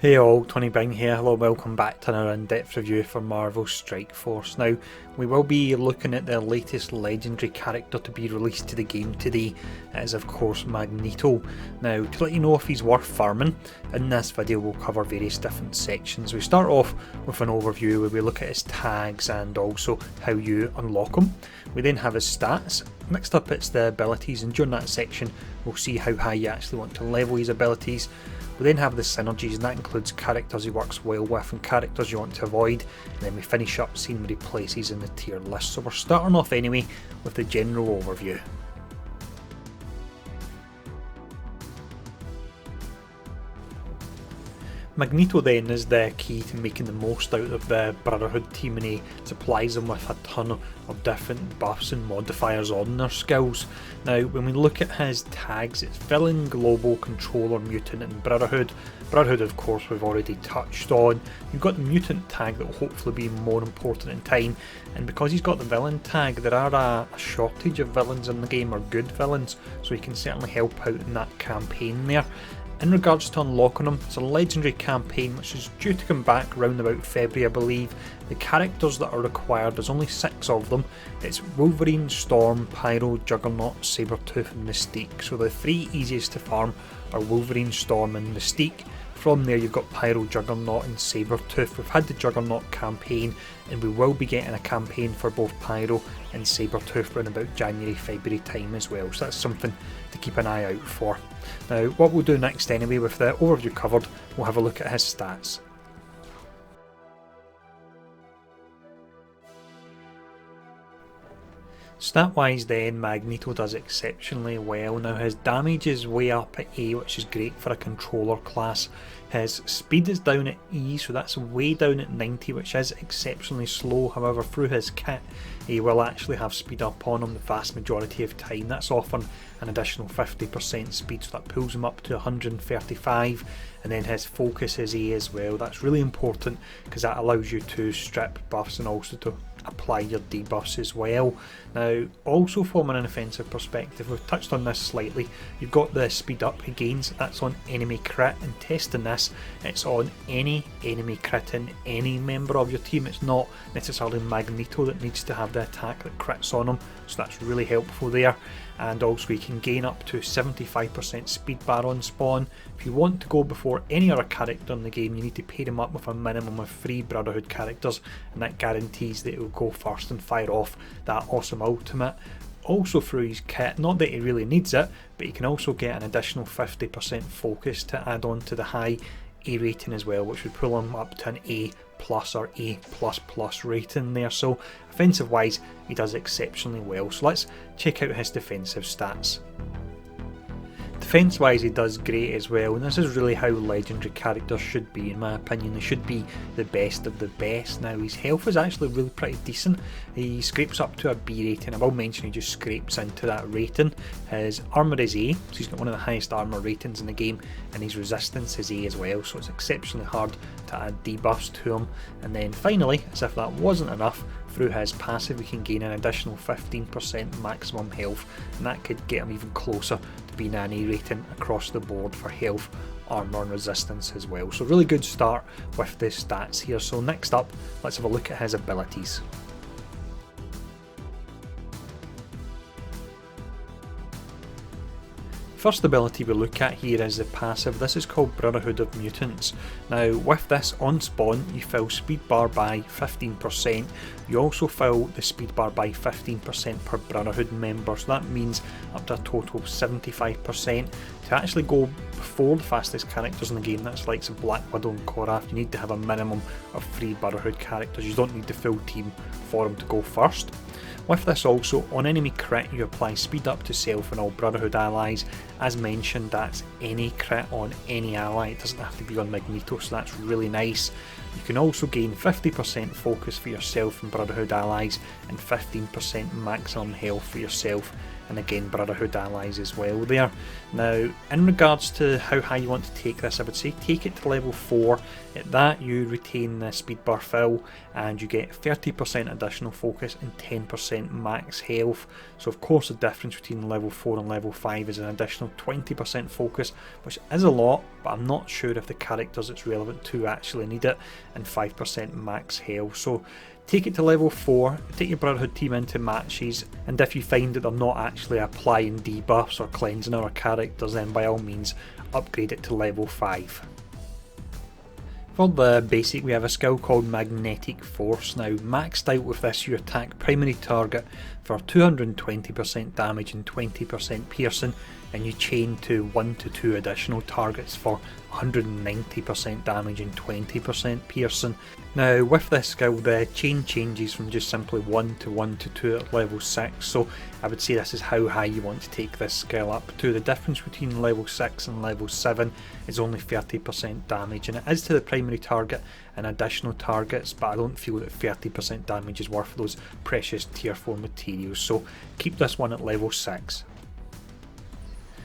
Hey all, Tony Bing here. Hello, welcome back to another in-depth review for Marvel's Strike Force. Now, we will be looking at the latest legendary character to be released to the game today. It is of course Magneto. Now, to let you know if he's worth farming, in this video we'll cover various different sections. We start off with an overview where we look at his tags and also how you unlock him. We then have his stats. Next up it's the abilities, and during that section we'll see how high you actually want to level his abilities. We then have the synergies, and that includes characters he works well with and characters you want to avoid, and then we finish up seeing where he places in the tier list. So we're starting off anyway with the general overview. Magneto then is the key to making the most out of the Brotherhood team, and he supplies them with a ton of different buffs and modifiers on their skills. Now when we look at his tags, it's Villain, Global, Controller, Mutant and Brotherhood. Brotherhood of course we've already touched on. You've got the Mutant tag that will hopefully be more important in time, and because he's got the Villain tag there are a shortage of villains in the game, or good villains, so he can certainly help out in that campaign there. In regards to unlocking him, it's a legendary campaign which is due to come back around about February I believe. The characters that are required, there's only 6 of them. It's Wolverine, Storm, Pyro, Juggernaut, Sabretooth and Mystique. So the 3 easiest to farm are Wolverine, Storm and Mystique. From there you've got Pyro, Juggernaut and Sabretooth. We've had the Juggernaut campaign, and we will be getting a campaign for both Pyro and Sabretooth around about January, February time as well, so that's something to keep an eye out for. Now what we'll do next anyway, with the overview covered, we'll have a look at his stats. Stat wise then, Magneto does exceptionally well. Now his damage is way up at A, which is great for a controller class. His speed is down at E, so that's way down at 90, which is exceptionally slow. However, through his kit he will actually have speed up on him the vast majority of time. That's often an additional 50% speed, so that pulls him up to 135. And then his focus is A as well. That's really important because that allows you to strip buffs and also to apply your debuffs as well. Now also from an offensive perspective, we've touched on this slightly, you've got the speed up he gains, that's on enemy crit, and testing this, it's on any enemy critting any member of your team. It's not necessarily Magneto that needs to have the attack that crits on him, so that's really helpful there. And also you can gain up to 75% speed bar on spawn. If you want to go before any other character in the game, you need to pair him up with a minimum of 3 Brotherhood characters, and that guarantees that it will go first and fire off that awesome ultimate. Also through his kit, not that he really needs it, but he can also get an additional 50% focus to add on to the high A rating as well, which would pull him up to an A plus or A++ rating there. So offensive wise he does exceptionally well. So let's check out his defensive stats. Defense wise he does great as well, and this is really how legendary characters should be in my opinion. They should be the best of the best. Now his health is actually really pretty decent. He scrapes up to a B rating. I will mention he just scrapes into that rating. His armour is A, so he's got one of the highest armour ratings in the game, and his resistance is A as well, so it's exceptionally hard to add debuffs to him. And then finally, as if that wasn't enough, through his passive we can gain an additional 15% maximum health, and that could get him even closer to being an A rating across the board for health, armour and resistance as well. So really good start with the stats here. So next up, let's have a look at his abilities. First ability we look at here is the passive. This is called Brotherhood of Mutants. Now with this on spawn you fill speed bar by 15%. You also fill the speed bar by 15% per Brotherhood member, so that means up to a total of 75%. To actually go before the fastest characters in the game, that's like Black Widow and Korath, you need to have a minimum of 3 Brotherhood characters. You don't need the full team for them to go first. With this also, on enemy crit you apply speed up to self and all Brotherhood allies. As mentioned, that's any crit on any ally, it doesn't have to be on Magneto, so that's really nice. You can also gain 50% focus for yourself and Brotherhood allies, and 15% maximum health for yourself and again Brotherhood allies as well there. Now in regards to how high you want to take this, I would say take it to level 4. At that you retain the speed bar fill and you get 30% additional focus and 10% max health. So of course the difference between level 4 and level 5 is an additional 20% focus, which is a lot, but I'm not sure if the characters it's relevant to actually need it, and 5% max health. So take it to level 4, take your Brotherhood team into matches, and if you find that they're not actually applying debuffs or cleansing our characters, then by all means upgrade it to level 5. For the basic, we have a skill called Magnetic Force. Now, maxed out with this, you attack primary target for 220% damage and 20% piercing, and you chain to 1 to 2 additional targets for 190% damage and 20% piercing. Now, with this skill, the chain changes from just simply 1 to 1 to 2 at level 6, so I would say this is how high you want to take this skill up to. The difference between level 6 and level 7 is only 30% damage, and it is to the primary target and additional targets, but I don't feel that 30% damage is worth those precious tier 4 materials, so keep this one at level 6.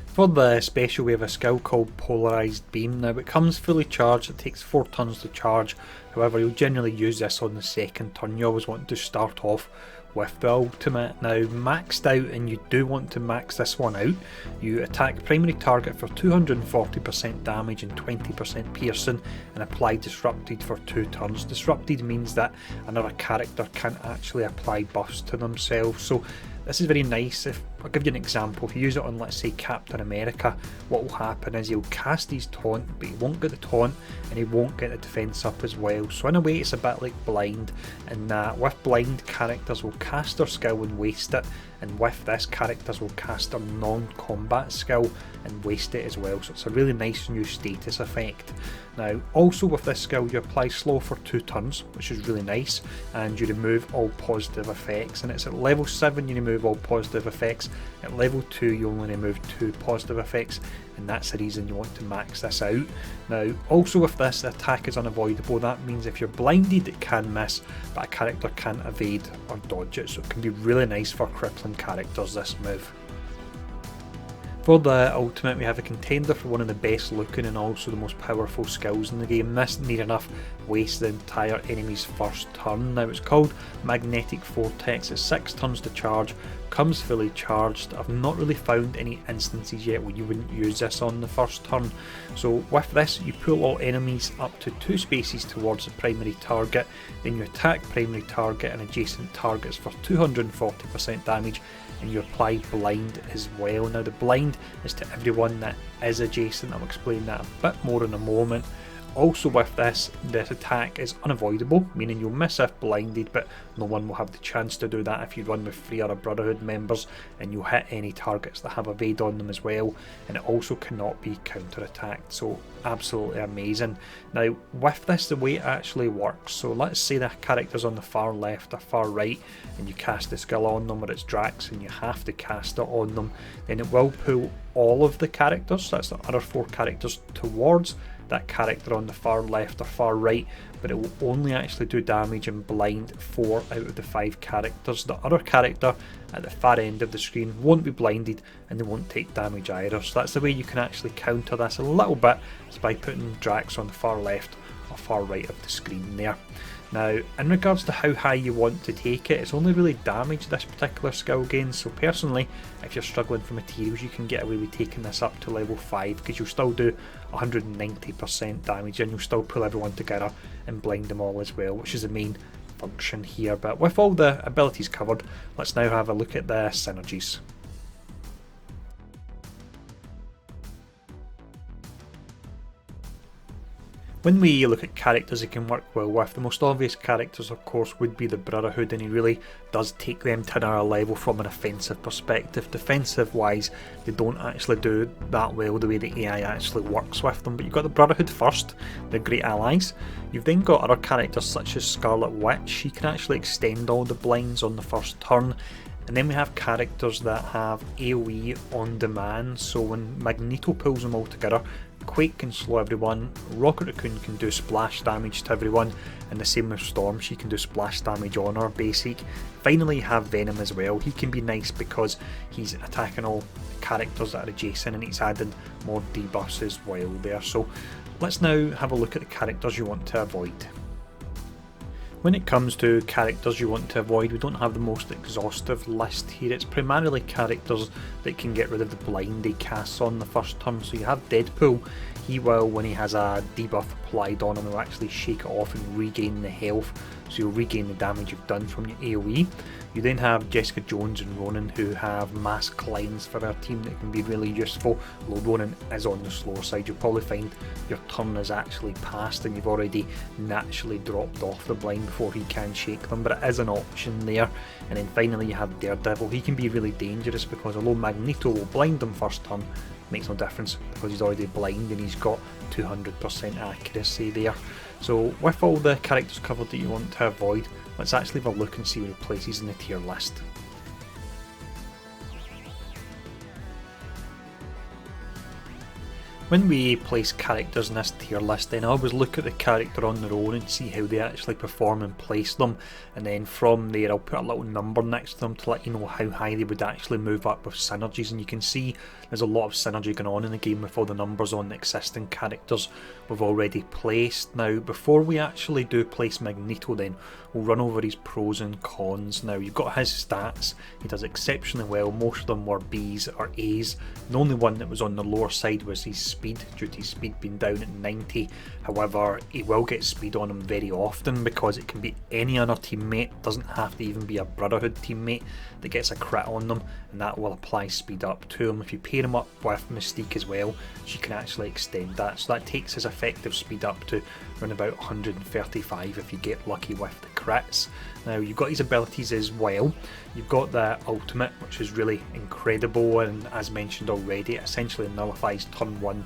For the special, we have a skill called Polarized Beam. Now, it comes fully charged, it takes 4 turns to charge. However, you'll generally use this on the second turn. You always want to start off with the ultimate. Now, maxed out, and you do want to max this one out, you attack primary target for 240% damage and 20% piercing, and apply Disrupted for 2 turns. Disrupted means that another character can't actually apply buffs to themselves, so this is very nice. I'll give you an example. If you use it on, let's say, Captain America, what will happen is he'll cast his taunt, but he won't get the taunt and he won't get the defense up as well. So in a way, it's a bit like blind, in that with blind, characters will cast their skill and waste it, and with this, characters will cast their non-combat skill and waste it as well. So it's a really nice new status effect. Now, also with this skill, you apply slow for 2 turns, which is really nice, and you remove all positive effects. And it's at level 7 you remove all positive effects. At level 2 you only remove 2 positive effects, and that's the reason you want to max this out. Now, also with this, the attack is unavoidable. That means if you're blinded, it can miss, but a character can't evade or dodge it, so it can be really nice for crippling characters, this move. For the ultimate, we have a contender for one of the best looking and also the most powerful skills in the game. This near enough wastes the entire enemy's first turn. Now, it's called Magnetic Vortex. It's 6 turns to charge, comes fully charged. I've not really found any instances yet where you wouldn't use this on the first turn. So with this, you pull all enemies up to 2 spaces towards the primary target, then you attack primary target and adjacent targets for 240% damage, and you apply blind as well. Now, the blind is to everyone that is adjacent. I'll explain that a bit more in a moment. Also with this attack is unavoidable, meaning you'll miss if blinded, but no one will have the chance to do that if you run with 3 other Brotherhood members, and you'll hit any targets that have evade on them as well, and it also cannot be counter-attacked, so absolutely amazing. Now, with this, the way it actually works, so let's say the character's on the far left or far right, and you cast the skill on them, or it's Drax and you have to cast it on them, then it will pull all of the characters, that's the other 4 characters, towards that character on the far left or far right, but it will only actually do damage and blind 4 out of the 5 characters. The other character at the far end of the screen won't be blinded and they won't take damage either. So that's the way you can actually counter this a little bit, is by putting Drax on the far left or far right of the screen there. Now, in regards to how high you want to take it, it's only really damage this particular skill gains, so personally, if you're struggling for materials, you can get away with taking this up to level 5, because you'll still do 190% damage and you'll still pull everyone together and blind them all as well, which is the main function here. But with all the abilities covered, let's now have a look at the synergies. When we look at characters he can work well with, the most obvious characters of course would be the Brotherhood, and he really does take them to another level from an offensive perspective. Defensive wise, they don't actually do that well the way the AI actually works with them, but you've got the Brotherhood first, they're great allies. You've then got other characters such as Scarlet Witch. She can actually extend all the blinds on the first turn. And then we have characters that have AoE on demand, so when Magneto pulls them all together, Quake can slow everyone, Rocket Raccoon can do splash damage to everyone, and the same with Storm, she can do splash damage on her basic. Finally you have Venom as well. He can be nice because he's attacking all characters that are adjacent and he's adding more debuffs as well there. So let's now have a look at the characters you want to avoid. When it comes to characters you want to avoid, we don't have the most exhaustive list here. It's primarily characters that can get rid of the blind they cast on the first turn. So you have Deadpool. he will, when he has a debuff applied on him, will actually shake it off and regain the health, so you'll regain the damage you've done from your AoE. You then have Jessica Jones and Ronan, who have mass climbs for our team that can be really useful. Although Ronan is on the slower side, you'll probably find your turn is actually passed and you've already naturally dropped off the blind before he can shake them, but it is an option there. And then finally you have Daredevil. He can be really dangerous because although Magneto will blind him first turn, makes no difference because he's already blind and he's got 200% accuracy there. So with all the characters covered that you want to avoid, let's actually have a look and see where he places in the tier list. When we place characters in this tier list, then I always look at the character on their own and see how they actually perform and place them, and then from there I'll put a little number next to them to let you know how high they would actually move up with synergies. And you can see there's a lot of synergy going on in the game with all the numbers on the existing characters we've already placed. Now before we actually do place Magneto, then we'll run over his pros and cons. Now you've got his stats, he does exceptionally well, most of them were Bs or As. The only one that was on the lower side was his speed, due to his speed being down at 90. However, he will get speed on him very often because it can be any other teammate, it doesn't have to even be a Brotherhood teammate that gets a crit on them, and that will apply speed up to him. If you pair him up with Mystique as well, she can actually extend that, so that takes his effective speed up to around about 135 if you get lucky with the crits. Now you've got his abilities as well. You've got the ultimate, which is really incredible, and as mentioned already, it essentially nullifies turn 1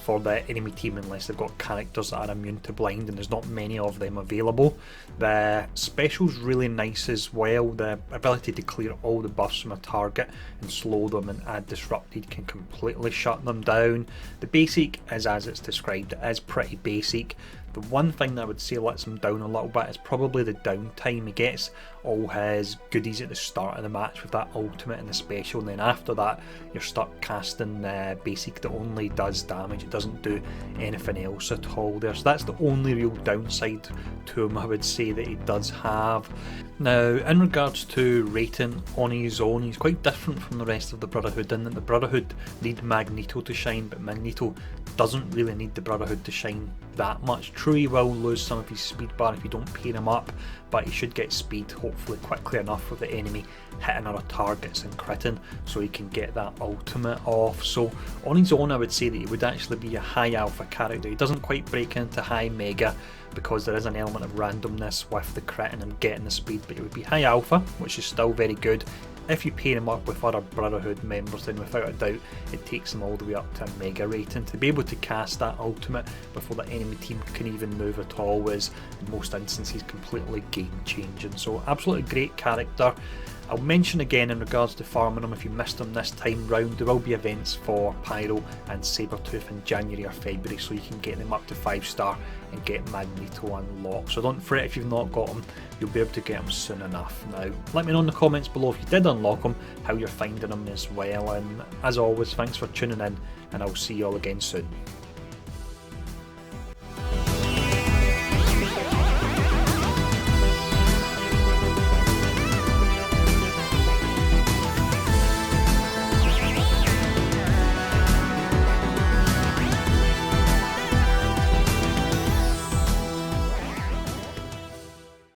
for the enemy team unless they've got characters that are immune to blind, and there's not many of them available. The special's really nice as well. The ability to clear all the buffs from a target and slow them and add disrupted can completely shut them down. The basic is as it's described, it is pretty basic. The one thing that I would say lets him down a little bit is probably the downtime. He gets all his goodies at the start of the match with that ultimate and the special, and then after that you're stuck casting the basic that only does damage, it doesn't do anything else at all there. So that's the only real downside to him I would say that he does have. Now in regards to rating on his own, he's quite different from the rest of the Brotherhood in that the Brotherhood need Magneto to shine, but Magneto doesn't really need the Brotherhood to shine that much. True, he will lose some of his speed bar if you don't pair him up, but he should get speed hopefully quickly enough with the enemy hitting other targets and critting so he can get that ultimate off. So on his own I would say that he would actually be a high alpha character. He doesn't quite break into high mega because there is an element of randomness with the critting and getting the speed, but it would be high alpha, which is still very good. If you pair him up with other Brotherhood members, then without a doubt it takes him all the way up to a mega rating. To be able to cast that ultimate before the enemy team can even move at all is in most instances completely game changing. So absolutely great character. I'll mention again in regards to farming them, if you missed them this time round, there will be events for Pyro and Sabretooth in January or February, so you can get them up to 5-star and get Magneto unlocked. So don't fret if you've not got them, you'll be able to get them soon enough. Now let me know in the comments below if you did unlock them, how you're finding them as well, and as always thanks for tuning in, and I'll see you all again soon.